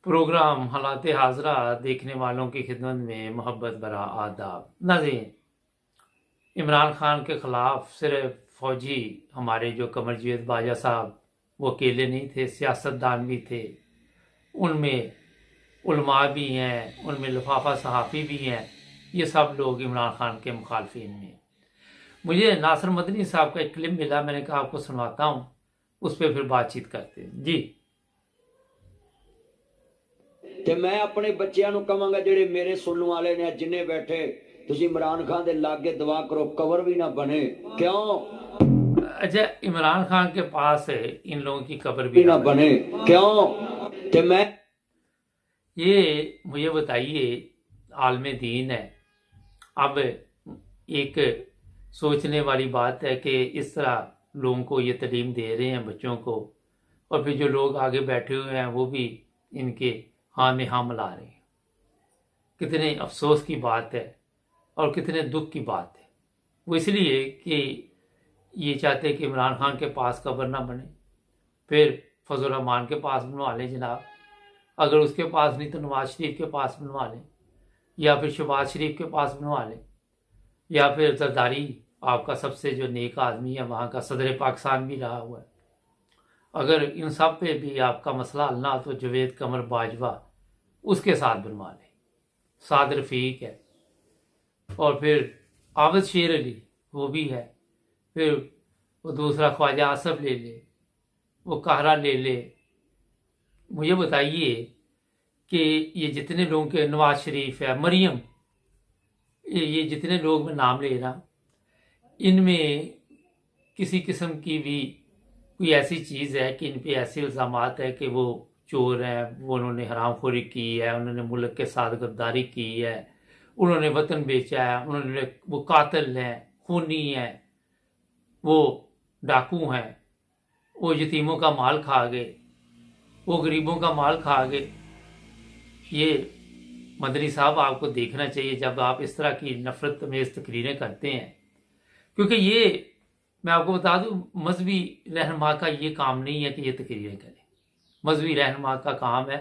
Programme हालात हाजरा देखने वालों की खिदमत में मोहब्बत भरा आदाब। नाज़रीन, इमरान खान के ख़िलाफ़ सिर्फ फ़ौजी हमारे जो कमरजीत बाजा साहब वो अकेले नहीं थे, सियासतदान भी थे, उनमें उलमा भी हैं, उनमें लिफाफा सहाफ़ी भी हैं। ये सब लोग इमरान खान के मुखालफिन में। मुझे नासिर मदनी साहब का एक क्लिप मिला, मैंने कहा आपको सुनवाता हूँ, उस पर फिर बातचीत करते हैं जी। ਤੇ ਮੈਂ ਆਪਣੇ ਬੱਚਿਆਂ ਨੂੰ ਕਹਾਂਗਾ ਜਿਹੜੇ ਮੇਰੇ ਸੁਣਨ ਵਾਲੇ ਨੇ ਜਿੰਨੇ ਬੈਠੇ ਤੁਸੀਂ इमरान खान ਦੇ लागे दुआ करो कवर भी ना बने क्यों। अच्छा, इमरान खान के पास इन लोगों की कब्र भी ना बने क्यों। ते मैं ये मुझे बताइए, आलम दीन है। अब एक सोचने वाली बात है कि इस तरह लोगों को ये तालीम दे रहे हैं बच्चों को, और फिर जो लोग आगे बैठे हुए हैं वो भी इनके हाँ में हाँ मिला रहे हैं। कितने अफसोस की बात है और कितने दुख की बात है। वो इसलिए कि ये चाहते कि इमरान खान के पास कब्र ना बने, फिर फजल रहमान के पास बनवा लें जनाब, अगर उसके पास नहीं तो नवाज शरीफ के पास बनवा लें, या फिर शहबाज शरीफ के पास बनवा लें, या फिर जरदारी आपका सबसे जो नेक आदमी है वहाँ का सदर पाकिस्तान भी रहा हुआ है, अगर इन सब पे भी आपका मसला हल ना हो तो जवेद कमर बाजवा उसके साथ बनवा लें, साद रफ़ीक है, और फिर आबद शेर अली वो भी है, फिर वो दूसरा ख्वाजा आसफ ले ले, वो कहरा ले ले। मुझे बताइए कि ये जितने लोगों के, नवाज शरीफ है, मरियम, ये जितने लोग मैं नाम ले रहा, इनमें किसी किस्म की भी कोई ऐसी चीज़ है कि इन पे ऐसे इल्ज़ामात है कि वो चोर हैं, वो उन्होंने हरामखोरी की है, उन्होंने मुल्क के साथ गद्दारी की है, उन्होंने वतन बेचा है, उन्होंने वो कातिल हैं, खूनी हैं, वो डाकू हैं, वो यतीमों का माल खा गए, वो गरीबों का माल खा गए। ये मदनी साहब आपको देखना चाहिए जब आप इस तरह की नफरत में तकरीरें करते हैं, क्योंकि ये मैं आपको बता दूं मजहबी रहनुमा का ये काम नहीं है कि ये तकरीरें करें। मजहबी रहनुमा का काम है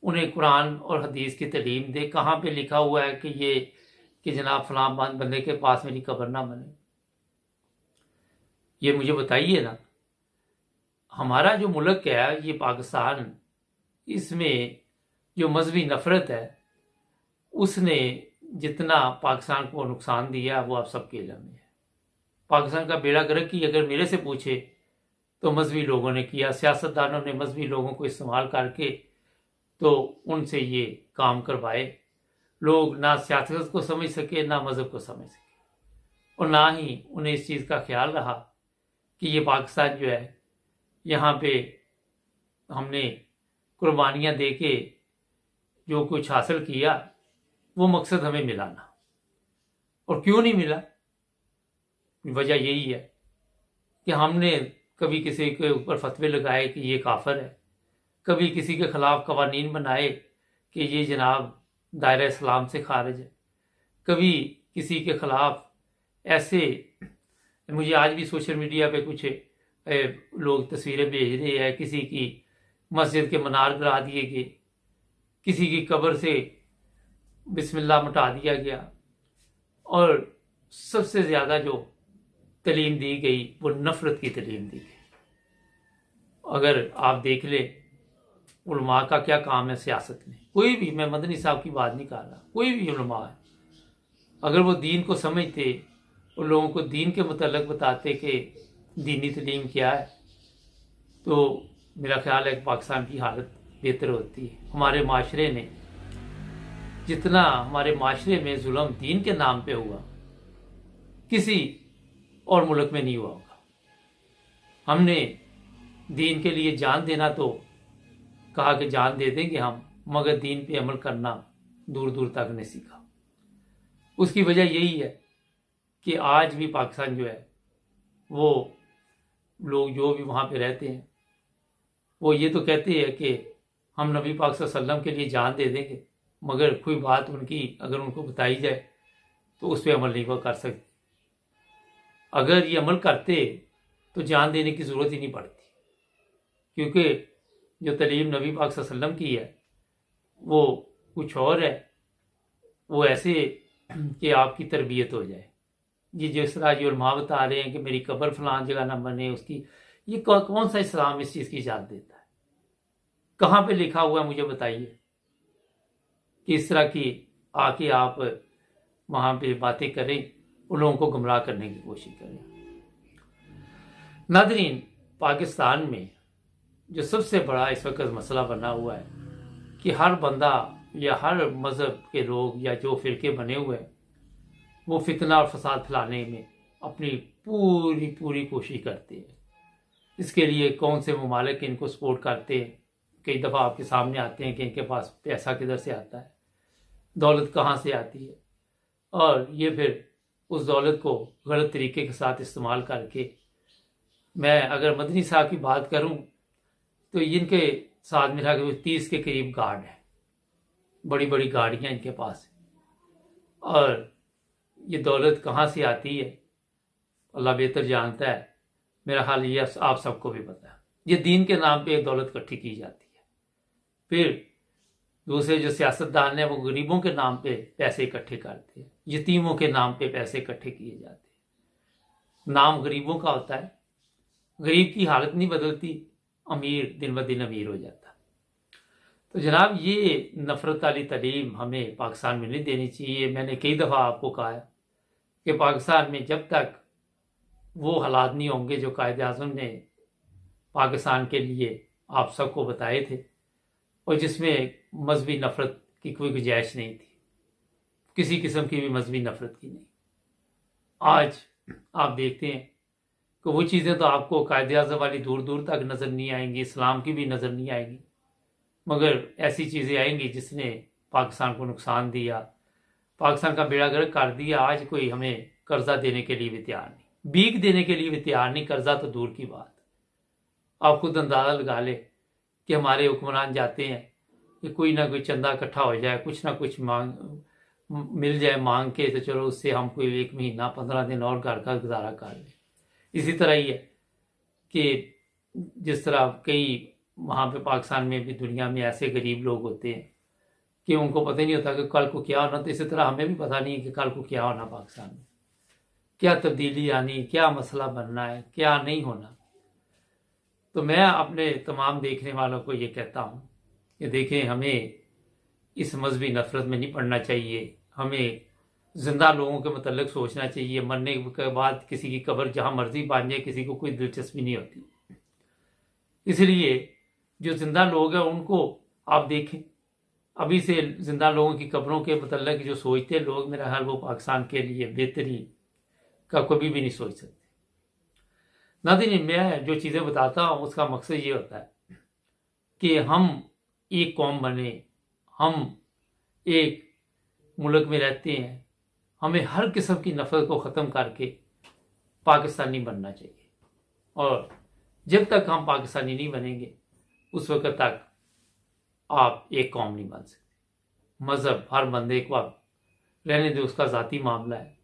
उन्हें कुरान और हदीस की तालीम दे। कहाँ पे लिखा हुआ है कि जनाब फलां बंदे के पास मेरी कब्र ना बने, ये मुझे बताइए ना। हमारा जो मुल्क है ये पाकिस्तान, इसमें जो मजहबी नफरत है उसने जितना पाकिस्तान को नुकसान दिया वो आप सबके इल्म में है। पाकिस्तान का बेड़ा गर्क की अगर मेरे से पूछे तो मजहबी लोगों ने किया, सियासतदानों ने मजहबी लोगों को इस्तेमाल करके तो उनसे ये काम करवाए। लोग ना सियासत को समझ सके ना मज़हब को समझ सके, और ना ही उन्हें इस चीज़ का ख्याल रहा कि ये पाकिस्तान जो है यहाँ पे हमने कुर्बानियाँ दे के जो कुछ हासिल किया वो मकसद हमें मिला ना। और क्यों नहीं मिला? वजह यही है कि हमने कभी किसी के ऊपर फतवे लगाए कि ये काफिर है, कभी किसी के खिलाफ कवानीन बनाए कि ये जनाब दायरा इस्लाम से खारिज है, कभी किसी के खिलाफ ऐसे, मुझे आज भी सोशल मीडिया पे कुछ लोग तस्वीरें भेज रहे हैं, किसी की मस्जिद के मनार गिरा दिए गए, किसी की कब्र से बिस्मिल्लाह मिटा दिया गया, और सबसे ज़्यादा जो तालीम दी गई वो नफ़रत की तालीम दी गई। अगर आप देख ले उलमा का क्या काम है सियासत में, कोई भी, मैं मदनी साहब की बात नहीं कर रहा, कोई भी उलमा है, अगर वो दीन को समझते और लोगों को दीन के मुतल्लिक़ बताते कि दीनी तालीम क्या है, तो मेरा ख्याल है कि पाकिस्तान की हालत बेहतर होती है। हमारे माशरे ने जितना, हमारे माशरे में जुल्म दीन के नाम पे हुआ किसी और मुल्क में नहीं हुआ होगा। हमने दीन के लिए जान देना तो कहा कि जान दे देंगे हम, मगर दीन पे अमल करना दूर दूर तक नहीं सीखा। उसकी वजह यही है कि आज भी पाकिस्तान जो है, वो लोग जो भी वहाँ पे रहते हैं वो ये तो कहते हैं कि हम नबी पाक सल्लल्लाहु अलैहि वसल्लम के लिए जान दे देंगे, मगर कोई बात उनकी अगर उनको बताई जाए तो उस पर अमल नहीं वो कर सकते। अगर ये अमल करते तो जान देने की ज़रूरत ही नहीं पड़ती, क्योंकि जो तालीम नबी पाक सल्लल्लाहु अलैहि वसल्लम की है वो कुछ और है, वो ऐसे कि आपकी तरबियत हो जाए। ये जिस तरह जो उलमा बता रहे हैं कि मेरी कब्र फलां जगह ना बने, उसकी ये कौन सा इस्लाम इस चीज़ की इजाज़त देता है? कहाँ पे लिखा हुआ है मुझे बताइए कि इस तरह की आके आप वहाँ पे बातें करें, उन लोगों को गुमराह करने की कोशिश करें। नादरीन, पाकिस्तान में जो सबसे बड़ा इस वक्त मसला बना हुआ है कि हर बंदा या हर मज़हब के लोग या जो फ़िरके बने हुए हैं वो फितना और फसाद फैलाने में अपनी पूरी पूरी कोशिश करते हैं। इसके लिए कौन से ममालिक इनको सपोर्ट करते हैं, कई दफ़ा आपके सामने आते हैं कि इनके पास पैसा किधर से आता है, दौलत कहाँ से आती है, और ये फिर उस दौलत को गलत तरीके के साथ इस्तेमाल करके, मैं अगर मदनी साहब की बात करूं तो इनके साथ मेरा 30 के करीब गार्ड है, बड़ी बड़ी गाड़ियां इनके पास है, और ये दौलत कहाँ से आती है अल्लाह बेहतर जानता है। मेरा हाल ये आप सबको भी पता है। ये दीन के नाम पे दौलत इकट्ठी की जाती है, फिर दूसरे जो सियासतदान हैं वो गरीबों के नाम पे पैसे इकट्ठे करते हैं, यतीमों के नाम पे पैसे इकट्ठे किए जाते हैं। नाम गरीबों का होता है, गरीब की हालत नहीं बदलती, अमीर दिन ब दिन अमीर हो जाता। तो जनाब, ये नफरत वाली तालीम हमें पाकिस्तान में नहीं देनी चाहिए। मैंने कई दफ़ा आपको कहा है कि पाकिस्तान में जब तक वो हालात नहीं होंगे जो कायदे आज़म ने पाकिस्तान के लिए आप सबको बताए थे, और जिसमें मजहबी नफरत की कोई गुंजाइश नहीं थी, किसी किस्म की भी मजहबी नफरत की नहीं। आज आप देखते हैं कि वो चीज़ें तो आपको कायदे आज़म वाली दूर दूर तक नज़र नहीं आएंगी, इस्लाम की भी नज़र नहीं आएंगी, मगर ऐसी चीज़ें आएंगी जिसने पाकिस्तान को नुकसान दिया, पाकिस्तान का बेड़ा गर्क कर दिया। आज कोई हमें कर्जा देने के लिए भी तैयार नहीं, भीख देने के लिए भी तैयार नहीं, कर्जा तो दूर की बात। आप खुद अंदाज़ा लगा ले कि हमारे हुक्मरान जाते हैं कि कोई ना कोई चंदा इकट्ठा हो जाए, कुछ ना कुछ मांग मिल जाए मांग के, तो चलो उससे हम कोई 1 महीना 15 दिन और घर का गुजारा कर लें। इसी तरह ही है कि जिस तरह कई वहाँ पे पाकिस्तान में भी दुनिया में ऐसे गरीब लोग होते हैं कि उनको पता ही नहीं होता कि कल को क्या होना, तो इसी तरह हमें भी पता नहीं है कि कल को क्या होना, पाकिस्तान में क्या तब्दीली आनी, क्या मसला बनना है, क्या नहीं होना। तो मैं अपने तमाम देखने वालों को ये कहता हूँ कि देखें, हमें इस मजहबी नफरत में नहीं पड़ना चाहिए, हमें जिंदा लोगों के मतलब सोचना चाहिए। मरने के बाद किसी की कब्र जहाँ मर्जी बांध जाए, किसी को कोई दिलचस्पी नहीं होती। इसलिए जो जिंदा लोग हैं उनको आप देखें, अभी से जिंदा लोगों की कब्रों के मतलब जो सोचते हैं लोग, मेरा ख्याल वो पाकिस्तान के लिए बेहतरी का कभी भी नहीं सोच सकते। नाज़रीन, मैं जो चीज़ें बताता हूँ उसका मकसद ये होता है कि हम एक कौम बने, हम एक मुल्क में रहते हैं, हमें हर किस्म की नफरत को ख़त्म करके पाकिस्तानी बनना चाहिए। और जब तक हम पाकिस्तानी नहीं बनेंगे उस वक्त तक आप एक कौम नहीं बन सकते। मज़हब हर बंदे को आप रहने दे, उसका ज़ाती मामला है।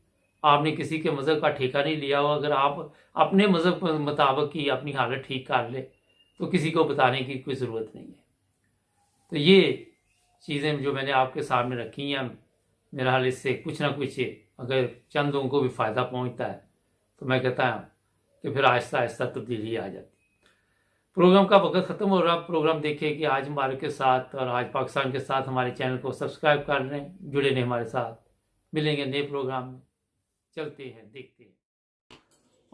आपने किसी के मज़हब का ठेका नहीं लिया हो। अगर आप अपने मज़हब के मुताबिक की अपनी हालत ठीक कर ले तो किसी को बताने की कोई ज़रूरत नहीं है। तो ये चीज़ें जो मैंने आपके सामने रखी हैं, मेरा हाल इससे कुछ ना कुछ अगर चंद लोगों को भी फ़ायदा पहुंचता है तो मैं कहता हूँ कि फिर आहिस्ता आहिस्ता तब्दीली आ जाती। प्रोग्राम का वक्त ख़त्म हो रहा। प्रोग्राम देखिए कि आज हमारे के साथ और आज पाकिस्तान के साथ हमारे चैनल को सब्सक्राइब कर लें, जुड़े रहें हमारे साथ। मिलेंगे नए प्रोग्राम में, चलते हैं देखते हैं।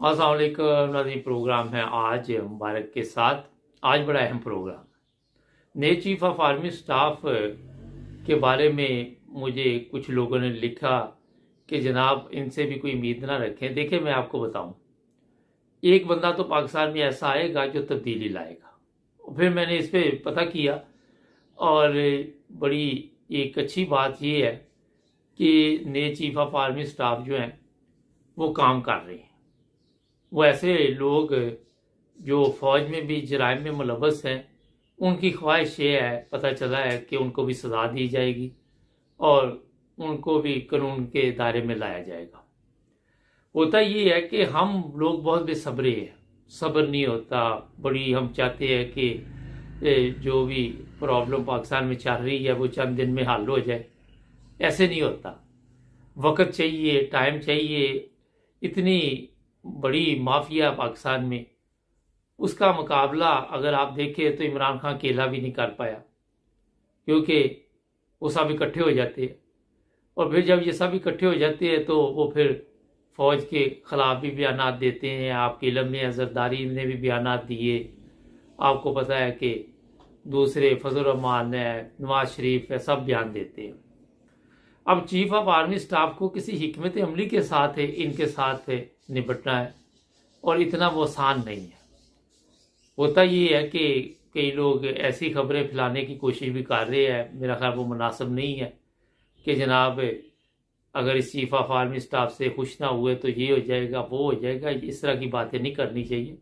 अस्सलाम वालेकुम नाज़रीन, प्रोग्राम है आज मुबारक के साथ। आज बड़ा अहम प्रोग्राम, नए चीफ ऑफ आर्मी स्टाफ के बारे में मुझे कुछ लोगों ने लिखा कि जनाब इनसे भी कोई उम्मीद ना रखें। देखिए, मैं आपको बताऊं, एक बंदा तो पाकिस्तान में ऐसा आएगा जो तब्दीली लाएगा। फिर मैंने इस पर पता किया और बड़ी एक अच्छी बात ये है कि नए चीफ ऑफ आर्मी स्टाफ जो हैं वो काम कर रहे हैं। वो ऐसे लोग जो फ़ौज में भी जराइम में मुलव्वस हैं, उनकी ख्वाहिश ये है, पता चला है कि उनको भी सज़ा दी जाएगी और उनको भी कानून के दायरे में लाया जाएगा। होता ये है कि हम लोग बहुत बेसब्रे हैं, सब्र नहीं होता। बड़ी हम चाहते हैं कि जो भी प्रॉब्लम पाकिस्तान में चल रही है वो चंद दिन में हल हो जाए, ऐसे नहीं होता। वक्त चाहिए, टाइम चाहिए। इतनी बड़ी माफिया पाकिस्तान में, उसका मुकाबला अगर आप देखें तो इमरान खान अकेला भी नहीं कर पाया, क्योंकि वो सब इकट्ठे हो जाते हैं। और फिर जब ये सब इकट्ठे हो जाते हैं तो वो फिर फौज के खिलाफ भी बयान देते हैं। आपके इलम में जरदारी ने भी बयान दिए। आपको पता है कि दूसरे फजल रहमान है, नवाज शरीफ है, सब बयान देते हैं। अब चीफ ऑफ आर्मी स्टाफ को किसी हिकमत अमली के साथ है इनके साथ निपटना है, और इतना वो आसान नहीं है। होता ये है कि कई लोग ऐसी खबरें फैलाने की कोशिश भी कर रहे हैं, मेरा ख्याल वो मुनासिब नहीं है कि जनाब अगर इस चीफ ऑफ आर्मी स्टाफ से खुश ना हुए तो ये हो जाएगा, वो हो जाएगा। इस तरह की बातें नहीं करनी चाहिए।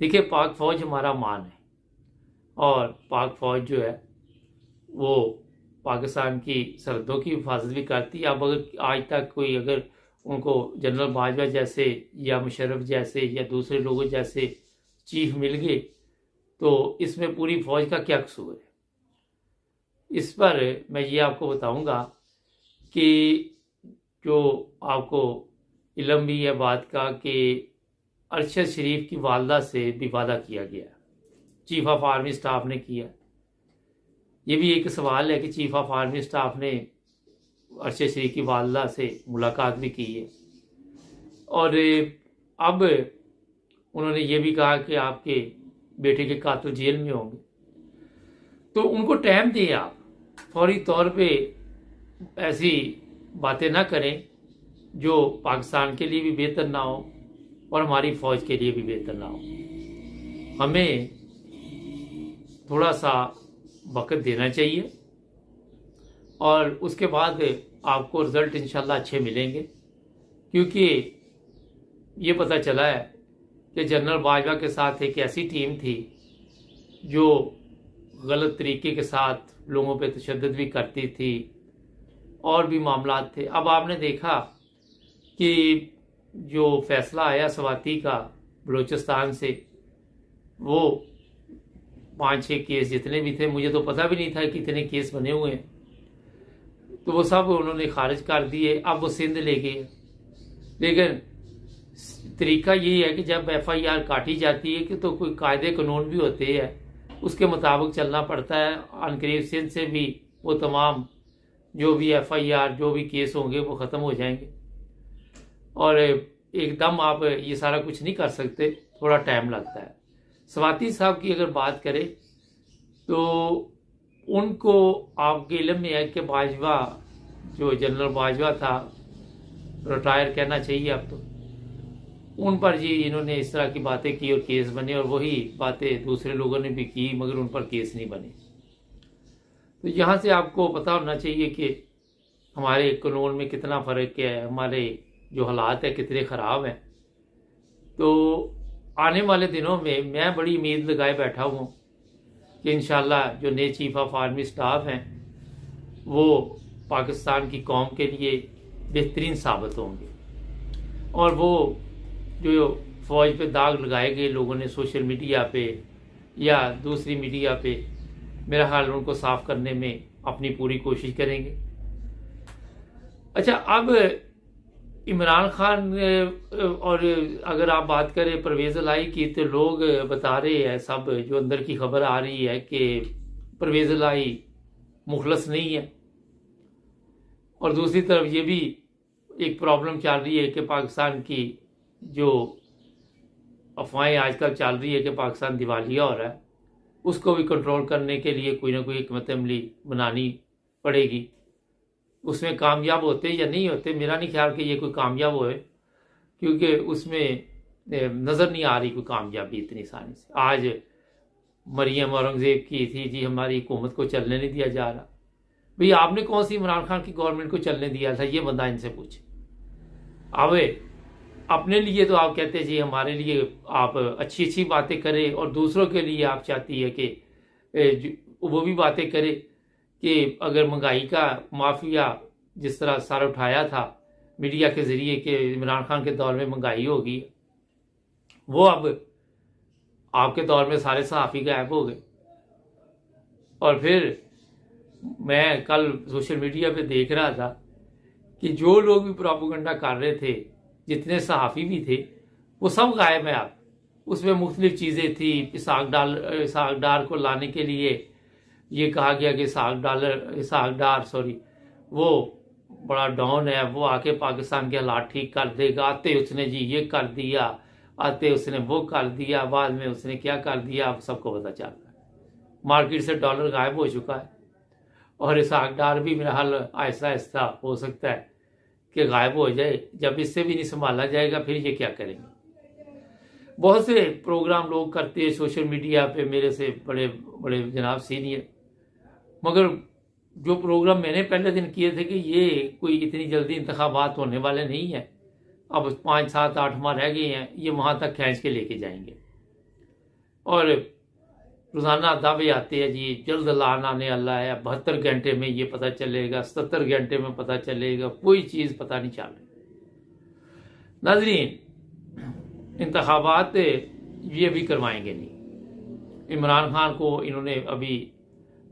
देखिए, पाक फौज हमारा मान है, और पाक फौज जो है वो पाकिस्तान की सरहदों की हिफाजत भी करती है। अब अगर आज तक कोई अगर उनको जनरल बाजवा जैसे या मुशर्रफ जैसे या दूसरे लोगों जैसे चीफ मिल गए तो इसमें पूरी फौज का क्या कसूर है। इस पर मैं ये आपको बताऊंगा कि जो आपको इल्म भी है बात का कि अरशद शरीफ की वालदा से भी वादा किया गया, चीफ ऑफ आर्मी स्टाफ ने किया। ये भी एक सवाल है कि चीफ ऑफ आर्मी स्टाफ ने अरशद शरीफ की वालदा से मुलाकात भी की है, और अब उन्होंने ये भी कहा कि आपके बेटे के कातिल जेल में होंगे, तो उनको टाइम दें। आप फौरी तौर पे ऐसी बातें ना करें जो पाकिस्तान के लिए भी बेहतर ना हो और हमारी फौज के लिए भी बेहतर ना हो। हमें थोड़ा सा वक्त देना चाहिए, और उसके बाद आपको रिजल्ट इंशाल्लाह अच्छे मिलेंगे। क्योंकि ये पता चला है कि जनरल बाजवा के साथ एक ऐसी टीम थी जो गलत तरीके के साथ लोगों पे तशद्दुद भी करती थी, और भी मामलात थे। अब आपने देखा कि जो फैसला आया स्वाति का बलूचिस्तान से, वो 5-6 केस जितने भी थे, मुझे तो पता भी नहीं था कि इतने केस बने हुए हैं, तो वो सब उन्होंने खारिज कर दिए। अब वो सिंध ले गए। लेकिन तरीका ये है कि जब FIR काटी जाती है कि तो कोई कायदे कानून भी होते हैं, उसके मुताबिक चलना पड़ता है। अनकरीब सिंध से भी वो तमाम जो भी FIR जो भी केस होंगे वो ख़त्म हो जाएंगे, और एकदम आप ये सारा कुछ नहीं कर सकते, थोड़ा टाइम लगता है। स्वाति साहब की अगर बात करें तो उनको आपके इल्म में है कि बाजवा जो जनरल बाजवा था, रिटायर कहना चाहिए अब तो, उन पर जी इन्होंने इस तरह की बातें की और केस बने, और वही बातें दूसरे लोगों ने भी की मगर उन पर केस नहीं बने। तो यहाँ से आपको पता होना चाहिए कि हमारे कानून में कितना फ़र्क है, हमारे जो हालात है कितने ख़राब हैं। तो आने वाले दिनों में मैं बड़ी उम्मीद लगाए बैठा हूँ कि इंशाल्लाह जो नए चीफ ऑफ आर्मी स्टाफ हैं वो पाकिस्तान की कौम के लिए बेहतरीन साबित होंगे, और वो जो फौज पे दाग लगाए गए लोगों ने सोशल मीडिया पे या दूसरी मीडिया पे, मेरा ख्याल उनको साफ करने में अपनी पूरी कोशिश करेंगे। अच्छा, अब इमरान खान और अगर आप बात करें परवेज़ इलाही की, तो लोग बता रहे हैं, सब जो अंदर की खबर आ रही है कि परवेज़ इलाही मुखलस नहीं है, और दूसरी तरफ ये भी एक प्रॉब्लम चल रही है कि पाकिस्तान की जो अफवाहें आजकल चल रही है कि पाकिस्तान दिवालिया हो रहा है, उसको भी कंट्रोल करने के लिए कोई ना कोई हिकमत अमली बनानी पड़ेगी। उसमें कामयाब होते या नहीं होते, मेरा नहीं ख्याल कि ये कोई कामयाब होए, क्योंकि उसमें नज़र नहीं आ रही कोई कामयाबी इतनी आसानी से। आज मरियम औरंगज़ेब की थी जी हमारी हुकूमत को चलने नहीं दिया जा रहा। भाई आपने कौन सी इमरान खान की गवर्नमेंट को चलने दिया था, ये बंदा इनसे पूछे। अब अपने लिए तो आप कहते हैं जी हमारे लिए आप अच्छी अच्छी बातें करें, और दूसरों के लिए आप चाहती है कि वो भी बातें करें कि अगर महंगाई का माफिया जिस तरह सर उठाया था मीडिया के जरिए कि इमरान खान के दौर में महंगाई होगी, वो अब आपके दौर में सारे सहाफ़ी गायब हो गए। और फिर मैं कल सोशल मीडिया पे देख रहा था कि जो लोग भी प्रोपेगेंडा कर रहे थे, जितने सहाफ़ी भी थे, वो सब गायब है आप। उसमें मुख्तलिफ चीज़ें थी। इसहाक डार को लाने के लिए ये कहा गया कि इसहाक डार वो बड़ा डॉन है, वो आके पाकिस्तान के हालात ठीक कर देगा। आते उसने जी ये कर दिया, आते उसने वो कर दिया, बाद में उसने क्या कर दिया, आप सबको पता चलता है। मार्केट से डॉलर गायब हो चुका है और इसहाक डार भी मेरा हाल आहिस्ता आहिस्ता हो सकता है कि गायब हो जाए। जब इससे भी नहीं संभाला जाएगा फिर ये क्या करेंगे। बहुत से प्रोग्राम लोग करते हैं सोशल मीडिया पे, मेरे से बड़े बड़े जनाब सीनियर, मगर जो प्रोग्राम मैंने पहले दिन किए थे कि ये कोई इतनी जल्दी इंतखाबात होने वाले नहीं है, अब 5, 7, 8 माह रह गए हैं, ये वहाँ तक खींच के लेके जाएंगे। और रोज़ाना दावे आते हैं जी जल्द ऐलान आने वाला है, 72 घंटे में ये पता चलेगा, 77 घंटे में पता चलेगा, कोई चीज़ पता नहीं चल रही। नाज़रीन, इंतखाबात ये भी करवाएंगे नहीं। इमरान खान को इन्होंने अभी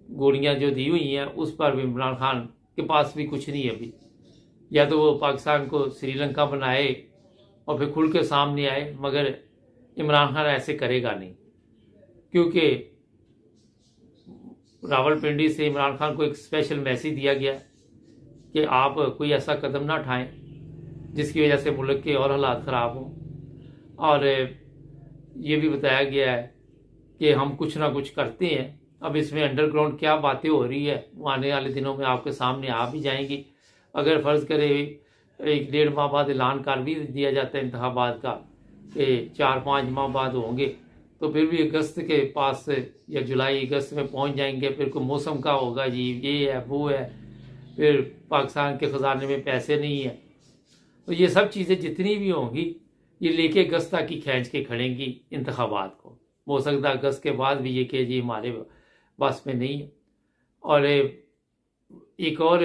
गोलियां जो दी हुई हैं उस पर भी इमरान खान के पास भी कुछ नहीं है अभी। या तो वो पाकिस्तान को श्रीलंका बनाए और फिर खुल के सामने आए, मगर इमरान खान ऐसे करेगा नहीं, क्योंकि रावलपिंडी से इमरान खान को एक स्पेशल मैसेज दिया गया कि आप कोई ऐसा कदम ना उठाएं जिसकी वजह से मुल्क के और हालात ख़राब हों। और ये भी बताया गया है कि हम कुछ ना कुछ करते हैं। अब इसमें अंडरग्राउंड क्या बातें हो रही है वो आने वाले दिनों में आपके सामने आ भी जाएंगी। अगर फ़र्ज़ करे 1-1.5 माह बाद ऐलान कर भी दिया जाता है इंतखाबात का कि 4-5 माह बाद होंगे, तो फिर भी अगस्त के पास या जुलाई अगस्त में पहुंच जाएंगे। फिर कोई मौसम का होगा जी, ये है वो है, फिर पाकिस्तान के ख़जाने में पैसे नहीं है। तो ये सब चीज़ें जितनी भी होंगी ये लेके अगस्त तक ही खींच के खड़ेंगी इंतखाबात को। हो सकता है अगस्त के बाद भी ये कि जी हमारे बस में नहीं है। और एक और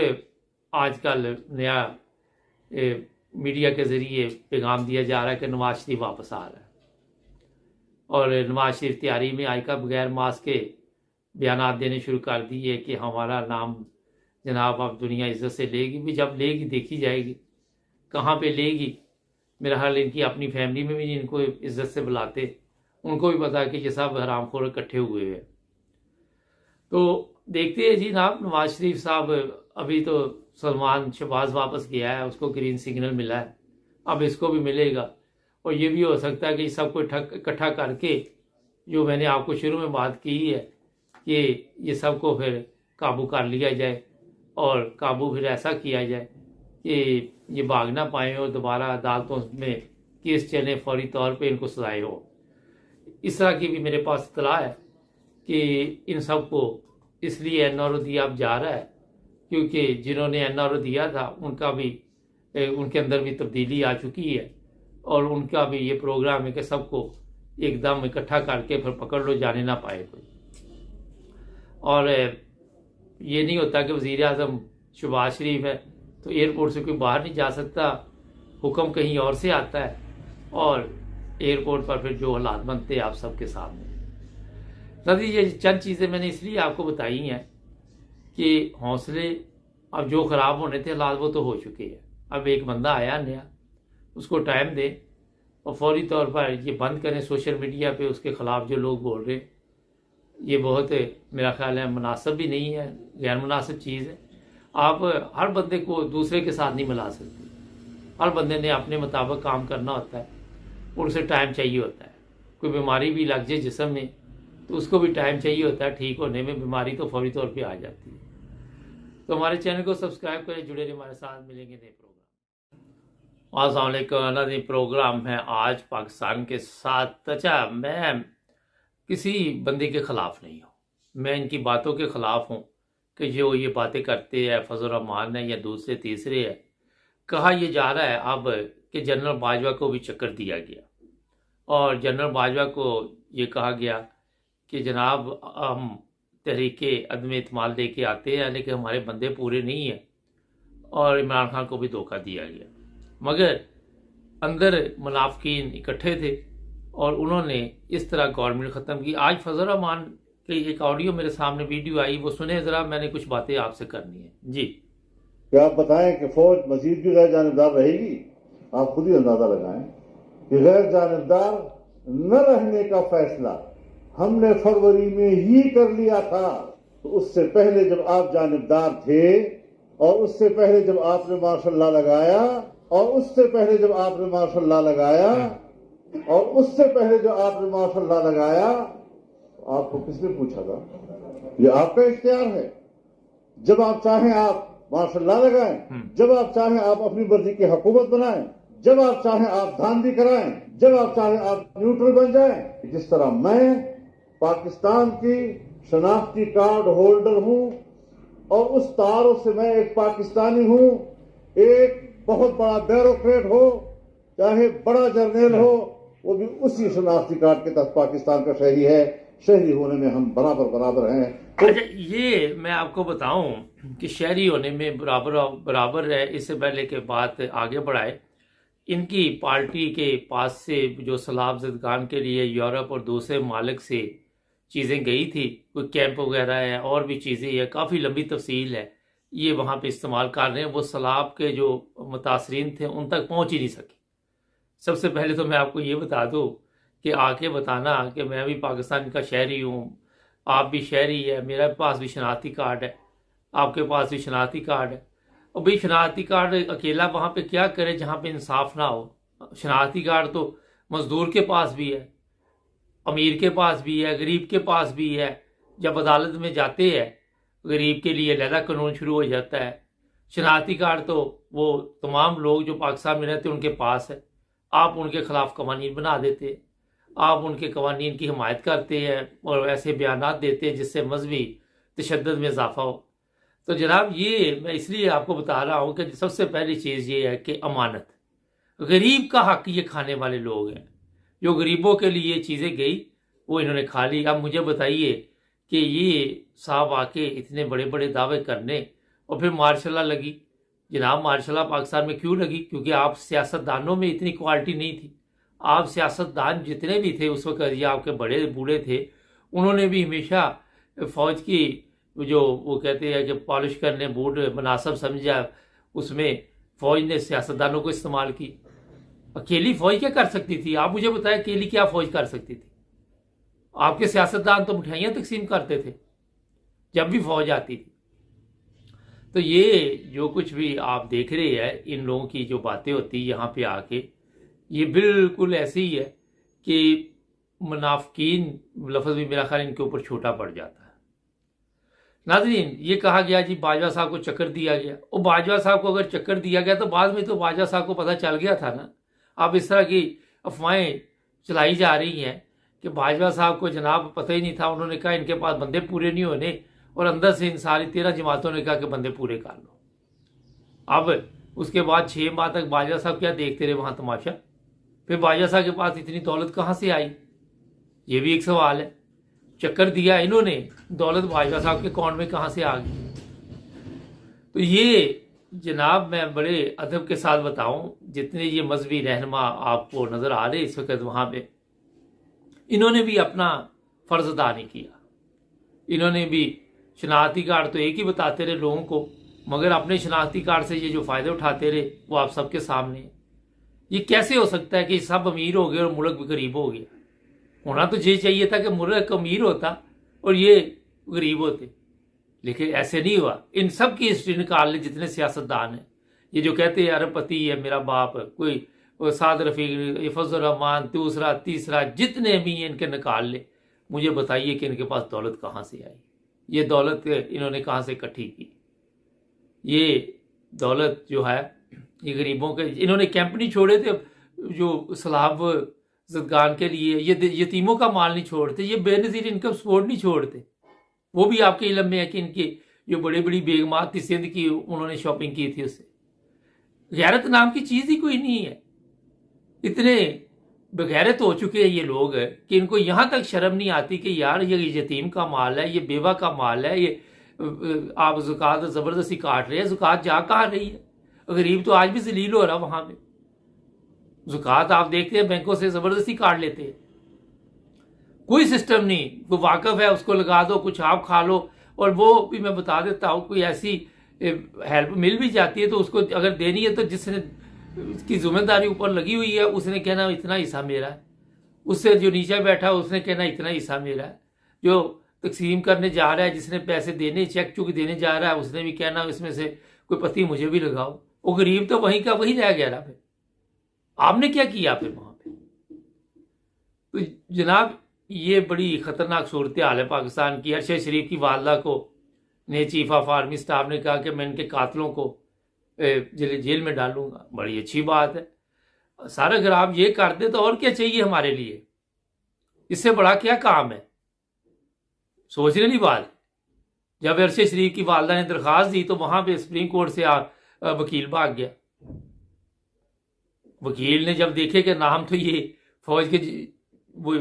आजकल नया मीडिया के ज़रिए पैगाम दिया जा रहा है कि नवाज शरीफ वापस आ रहा है, और नवाज शरीफ तैयारी में आएगा, बगैर मास्क के बयान देने शुरू कर दिए कि हमारा नाम जनाब अब दुनिया इज्जत से लेगी। भी जब लेगी देखी जाएगी, कहाँ पे लेगी। मेरा हाल इनकी अपनी फैमिली में भी इनको इज्जत से बुलाते, उनको भी पता है कि ये सब हरामखोर इकट्ठे हुए हैं। तो देखते हैं जी जनाब, नवाज शरीफ साहब अभी तो सलमान शहबाज वापस गया है, उसको ग्रीन सिग्नल मिला है, अब इसको भी मिलेगा। और ये भी हो सकता है कि सबको इकट्ठा करके, जो मैंने आपको शुरू में बात की है कि ये सबको फिर काबू कर लिया जाए, और काबू फिर ऐसा किया जाए कि ये भाग ना पाए और दोबारा अदालतों में केस चले, फौरी तौर पे इनको सजाएं हो। इस तरह की भी मेरे पास इत्तला है कि इन सब को इसलिए एनआरओ दिया अब जा रहा है क्योंकि जिन्होंने एनआरओ दिया था उनका भी उनके अंदर भी तब्दीली आ चुकी है, और उनका भी ये प्रोग्राम है कि सबको एकदम इकट्ठा करके फिर पकड़ लो, जाने ना पाए कोई। और ये नहीं होता कि वज़ीर आज़म शहबाज शरीफ है तो एयरपोर्ट से कोई बाहर नहीं जा सकता, हुक्म कहीं और से आता है और एयरपोर्ट पर फिर जो हालात बनते हैं आप सबके सामने। दादी, ये चंद चीज़ें मैंने इसलिए आपको बताई हैं कि हौसले, अब जो ख़राब होने थे हालात वो तो हो चुके हैं। अब एक बंदा आया नया, उसको टाइम दें और फौरी तौर पर ये बंद करें। सोशल मीडिया पे उसके ख़िलाफ़ जो लोग बोल रहे हैं ये बहुत मेरा ख्याल है मुनासिब भी नहीं है, गैर मुनासिब चीज़ है। आप हर बंदे को दूसरे के साथ नहीं मिला सकते, हर बंदे ने अपने मुताबिक काम करना होता है और उसे टाइम चाहिए होता है। कोई बीमारी भी लग जाए जिस्म में तो उसको भी टाइम चाहिए होता है ठीक होने में, बीमारी तो फौरी तौर पे आ जाती है। तो हमारे चैनल को सब्सक्राइब करें, जुड़े रहिए हमारे साथ, मिलेंगे नए प्रोग्राम। अस्सलाम वालेकुम। प्रोग्राम है आज पाकिस्तान के साथ। अच्छा, मैं किसी बंदे के ख़िलाफ़ नहीं हूँ, मैं इनकी बातों के ख़िलाफ़ हूँ कि जो ये बातें करते हैं फजल रहमान है या दूसरे तीसरे है। कहा यह जा रहा है अब कि जनरल बाजवा को भी चक्कर दिया गया और जनरल बाजवा को ये कहा गया कि जनाब हम तहरीके अदम इत्माल दे के आते हैं लेकिन हमारे बंदे पूरे नहीं हैं, और इमरान खान को भी धोखा दिया गया। मगर अंदर मुनाफिकीन इकट्ठे थे और उन्होंने इस तरह गवर्नमेंट ख़त्म की। आज फजल रहमान कि एक ऑडियो मेरे सामने वीडियो आई, वो सुने जरा, मैंने कुछ बातें आपसे करनी है जी। क्या आप बताएं कि फौज मजीद भी गैर जानिबदार रहेगी? आप खुद ही अंदाजा लगाएं कि गैर जानिबदार न रहने का फैसला हमने फरवरी में ही कर लिया था। तो उससे पहले जब आप जानिबदार थे, और उससे पहले जब आपने मार्शल लॉ लगाया, और उससे पहले जब आपने मार्शल लॉ लगाया, और उससे पहले जब आपने मार्शल लॉ लगाया, आपको किसने पूछा था? ये आपका इख्तियार है। जब आप चाहें आप मार्शल लॉ लगाएं, जब आप चाहें आप अपनी मर्जी की हुकूमत बनाएं, जब आप चाहें आप धांधली कराएं, जब आप चाहें आप न्यूट्रल बन जाएं। जिस तरह मैं पाकिस्तान की शनाख्ती कार्ड होल्डर हूं, और उस तारों से मैं एक पाकिस्तानी हूं। एक बहुत बड़ा ब्यूरोक्रेट हो, चाहे बड़ा जर्नल हो, वो भी उसी शनाख्ती कार्ड के तहत पाकिस्तान का शहरी है। शहरी होने में हम बराबर हैं। अच्छा, ये मैं आपको बताऊं कि शहरी होने में बराबर है। इससे पहले के बात आगे बढ़ाए, इनकी पार्टी के पास से जो सलाब ज़दगान के लिए यूरोप और दूसरे मालिक से चीज़ें गई थी, कोई कैंप वगैरह है और भी चीज़ें है, काफ़ी लंबी तफसील है, ये वहाँ पे इस्तेमाल कर रहे हैं। वो सलाब के जो मुतासरीन थे उन तक पहुँच ही नहीं सकी। सबसे पहले तो मैं आपको ये बता दूँ कि आके बताना कि मैं भी पाकिस्तान का शहरी हूँ, आप भी शहरी है, मेरे पास भी शनाख्ती कार्ड है, आपके पास भी शनाख्ती कार्ड है। और भाई शनाख्ती कार्ड अकेला वहाँ पे क्या करे जहाँ पे इंसाफ ना हो। शनाख्ती कार्ड तो मजदूर के पास भी है, अमीर के पास भी है, गरीब के पास भी है। जब अदालत में जाते हैं, गरीब के लिए अलहदा कानून शुरू हो जाता है। शनाख्ती कार्ड तो वो तमाम लोग जो पाकिस्तान में रहते हैं उनके पास है। आप उनके खिलाफ कवानीन बना देते हैं, आप उनके कवानीन की हिमायत करते हैं और ऐसे बयानात देते हैं जिससे मजहबी तशद्दुद में इजाफा हो। तो जनाब, ये मैं इसलिए आपको बता रहा हूँ कि सबसे पहली चीज़ ये है कि अमानत, गरीब का हक ये खाने वाले लोग हैं। जो गरीबों के लिए चीज़ें गई वो इन्होंने खा ली। अब मुझे बताइए कि ये साहब आके इतने बड़े बड़े दावे करने और फिर मार्शल लॉ लगी। जनाब, मार्शल लॉ पाकिस्तान में क्यों लगी? क्योंकि आप सियासतदानों में इतनी क्वालिटी नहीं थी। आप सियासतदान जितने भी थे उस वक्त, ये आपके बड़े बूढ़े थे, उन्होंने भी हमेशा फ़ौज की जो वो कहते हैं कि पॉलिश करने बूट मुनासिब समझा, उसमें फ़ौज ने सियासतदानों को इस्तेमाल की। अकेली फ़ौज क्या कर सकती थी? आप मुझे बताएं, अकेली क्या फ़ौज कर सकती थी? आपके सियासतदान तो मिठाइयाँ तकसीम करते थे जब भी फ़ौज आती थी। तो ये जो कुछ भी आप देख रहे हैं, इन लोगों की जो बातें होती यहाँ पे आके, ये बिल्कुल ऐसे ही है कि मुनाफिकीन लफ्ज़ भी मेरा ख्याल इनके ऊपर छोटा पड़ जाता है। नाज़रीन, ये कहा गया जी बाजवा साहब को चक्कर दिया गया। और बाजवा साहब को अगर चक्कर दिया गया तो बाद में तो बाजवा साहब को पता चल गया था ना। अब इस तरह की अफवाहें चलाई जा रही हैं कि बाजवा साहब को जनाब पता ही नहीं था। उन्होंने कहा इनके पास बंदे पूरे नहीं होने, और अंदर से इन सारी 13 जमातों ने कहा कि बंदे पूरे कर लो। अब उसके बाद 6 माह तक बाजवा साहब क्या देखते रहे वहाँ तमाशा? फिर बाजवा साहब के पास इतनी दौलत कहाँ से आई? ये भी एक सवाल है। चक्कर दिया इन्होंने, दौलत बाजवा साहब के अकाउंट में कहाँ से आ गई? तो ये जनाब, मैं बड़े अदब के साथ बताऊं, जितने ये मजहबी रहनुमा आपको नजर आ रहे इस वक्त वहां पे, इन्होंने भी अपना फर्ज अदा नहीं किया। इन्होंने भी शनाख्ती कार्ड तो एक ही बताते रहे लोगों को, मगर अपने शनाख्ती कार्ड से ये जो फायदे उठाते रहे वो आप सबके सामने है। ये कैसे हो सकता है कि सब अमीर हो गए और मुल्क भी गरीब हो गया? होना तो ये चाहिए था कि मुल्क अमीर होता और ये गरीब होते, लेकिन ऐसे नहीं हुआ। इन सब की हिस्ट्री निकाल ले जितने सियासतदान हैं। ये जो कहते हैं अरबपति है मेरा बाप, कोई साद रफीक, फजल रहमान, दूसरा तीसरा, जितने भी हैं इनके निकाल ले, मुझे बताइए कि इनके पास दौलत कहाँ से आई? ये दौलत इन्होंने कहाँ से इकट्ठी की? ये दौलत जो है ये गरीबों के, इन्होंने कैंप नहीं छोड़े थे जो सलाब ज़दगान के लिए, ये यतीमों का माल नहीं छोड़ते, ये बेनज़ीर इनकम सपोर्ट नहीं छोड़ते। वो भी आपके इल्म में है कि इनकी जो बड़ी बड़ी बेगमात थी सिंध की, उन्होंने शॉपिंग की थी उससे। गैरत नाम की चीज़ ही कोई नहीं है। इतने बेगैरत हो चुके हैं ये लोग कि इनको यहाँ तक शर्म नहीं आती कि यार ये यतीम का माल है, ये बेवा का माल है, ये आप ज़कात ज़बरदस्ती काट रहे हैं। ज़कात जा कहाँ रही है? गरीब तो आज भी जलील हो रहा वहाँ पे। ज़कात आप देखते हैं बैंकों से ज़बरदस्ती काट लेते हैं। कोई सिस्टम नहीं, कोई वाकफ है उसको लगा दो, कुछ आप खा लो। और वो भी मैं बता देता हूँ, कोई ऐसी हेल्प मिल भी जाती है तो उसको अगर देनी है तो जिसने की जिम्मेदारी ऊपर लगी हुई है उसने कहना इतना हिस्सा मेरा है, उससे जो नीचे बैठा है उसने कहना इतना हिस्सा मेरा है, जो तकसीम करने जा रहा है, जिसने पैसे देने चेक चुक देने जा रहा है उसने भी कहना इसमें से कोई पति मुझे भी लगाओ। वो गरीब तो वहीं का वहीं रह गया ना। फिर आपने क्या किया फिर वहां पे? तो जनाब ये बड़ी खतरनाक सूरत हाल है पाकिस्तान की। अरशद शरीफ की वालदा को ने चीफ ऑफ आर्मी स्टाफ ने कहा कि मैं इनके कातलों को जेल में डालूंगा। बड़ी अच्छी बात है। सारा अगर आप ये कर दे तो और क्या चाहिए हमारे लिए? इससे बड़ा क्या काम है? सोचने वाली बात। जब अरशद शरीफ की वालदा ने दरखास्त दी तो वहां पे सुप्रीम कोर्ट से वकील भाग गया। वकील ने जब देखे कि नाम तो ये फौज के वो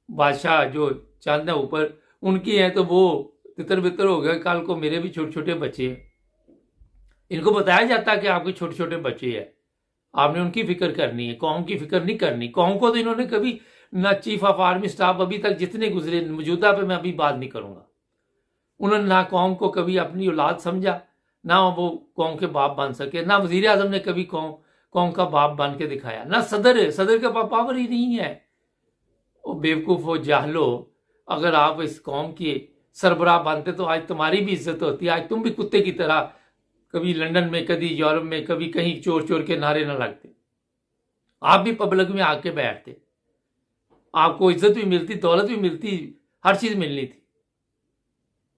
बादशाह जो चंद है ऊपर उनके हैं, तो वो तितर बितर हो गया। कल को मेरे भी छोटे छोटे बच्चे हैं, इनको बताया जाता कि आपके छोटे छोटे बच्चे हैं, आपने उनकी फिक्र करनी है, कौम की फिक्र नहीं करनी। कौम को तो इन्होंने कभी ना चीफ ऑफ आर्मी स्टाफ अभी तक जितने गुजरे, मौजूदा पे मैं अभी बात नहीं करूंगा, उन्होंने ना कौम को कभी अपनी औलाद समझा, ना वो कौम के बाप बन सके। ना वजीर आजम ने कभी कौम का बाप बन के दिखाया, ना सदर के पास पावर ही नहीं है। वो बेवकूफ हो जाहलो, अगर आप इस कौम के सरबराह बनते तो आज तुम्हारी भी इज्जत होती। आज तुम भी कुत्ते की तरह कभी लंदन में, कभी यूरोप में, कभी कहीं चोर चोर के नारे ना लगते, आप भी पब्लिक में आके बैठते, आपको इज्जत भी मिलती, दौलत भी मिलती, हर चीज मिलनी थी।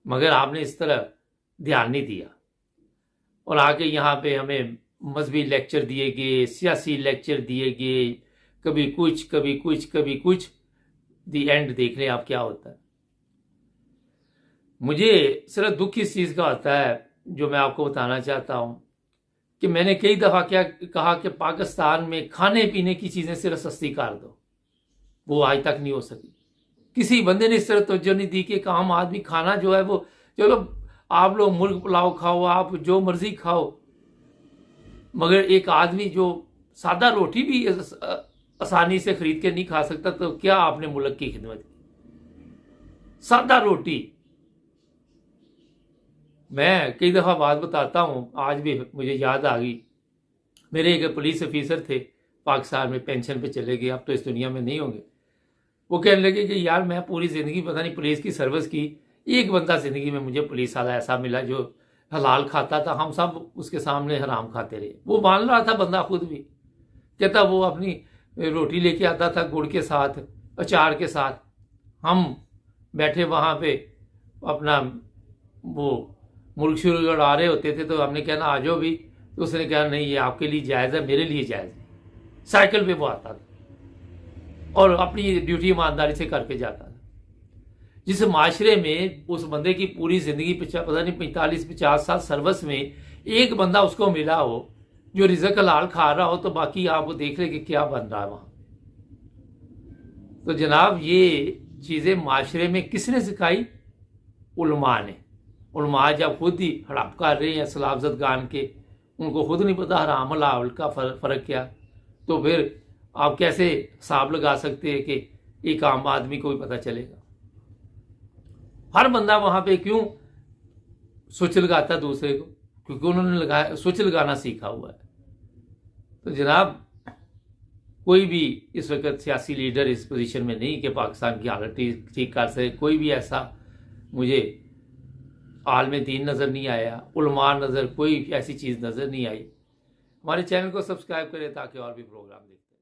मगर आपने इस तरह ध्यान नहीं दिया और आके यहाँ पे हमें मजहबी लेक्चर दिए गए, सियासी लेक्चर दिए गए, कभी कुछ कभी कुछ कभी कुछ। दी एंड देख लें आप क्या होता है। मुझे सिर्फ दुख इस चीज का होता है जो मैं आपको बताना चाहता हूं कि मैंने कई दफा क्या कहा कि पाकिस्तान में खाने पीने की चीजें सिर्फ सस्ती कर दो, वो आज तक नहीं हो सकी। किसी बंदे ने इस तरह तवज्जो नहीं दी कि आम आदमी खाना जो है वो, चलो आप लोग मुर्ग पुलाव खाओ, आप जो मर्जी खाओ, मगर एक आदमी जो सादा रोटी भी आसानी से खरीद के नहीं खा सकता, तो क्या आपने मुल्क की खिदमत की? सादा रोटी। मैं कई दफा बात बताता हूं, आज भी मुझे याद आ गई। मेरे एक पुलिस ऑफिसर थे पाकिस्तान में, पेंशन पे चले गए, अब तो इस दुनिया में नहीं होंगे। वो कहने लगे कि यार मैं पूरी जिंदगी पता नहीं पुलिस की सर्विस की, एक बंदा जिंदगी में मुझे पुलिस वाला ऐसा मिला जो हलाल खाता था, हम सब उसके सामने हराम खाते रहे। वो मान रहा था बंदा खुद भी, कहता वो अपनी रोटी लेके आता था गुड़ के साथ, अचार के साथ, हम बैठे वहां पे अपना वो मुर्ग शुर्ग उड़ा रहे होते थे, तो हमने कहना आ जाओ भी, तो उसने कहा नहीं ये आपके लिए जायज़ है, मेरे लिए जायज़ है। साइकिल पे वो आता था और अपनी ड्यूटी ईमानदारी से करके जाता था। जिस माशरे में उस बंदे की पूरी जिंदगी पता नहीं 45-50 साल सर्विस में एक बंदा उसको मिला हो जो रिज़्क हलाल खा रहा हो, तो बाकी आप देख ले कि क्या बन रहा है वहां। तो जनाब ये चीजें माशरे में किसने सिखाई? उलमा ने। उलमा जब खुद ही हड़प कर रहे हैं सलाफजत गान के, उनको खुद नहीं पता हराम हलाल का फर्क क्या, तो फिर आप कैसे हिसाब लगा सकते हैं कि एक आम आदमी को भी पता चलेगा? हर बंदा वहां पे क्यों स्विच लगाता दूसरे को? क्योंकि उन्होंने स्विच लगाना सीखा हुआ है। तो जनाब कोई भी इस वक्त सियासी लीडर इस पोजीशन में नहीं कि पाकिस्तान की हालत ठीक कर सके। कोई भी ऐसा मुझे आलम दीन नजर नहीं आया, उलमा नजर, कोई ऐसी चीज नजर नहीं आई। हमारे चैनल को सब्सक्राइब करें ताकि और भी प्रोग्राम देखें।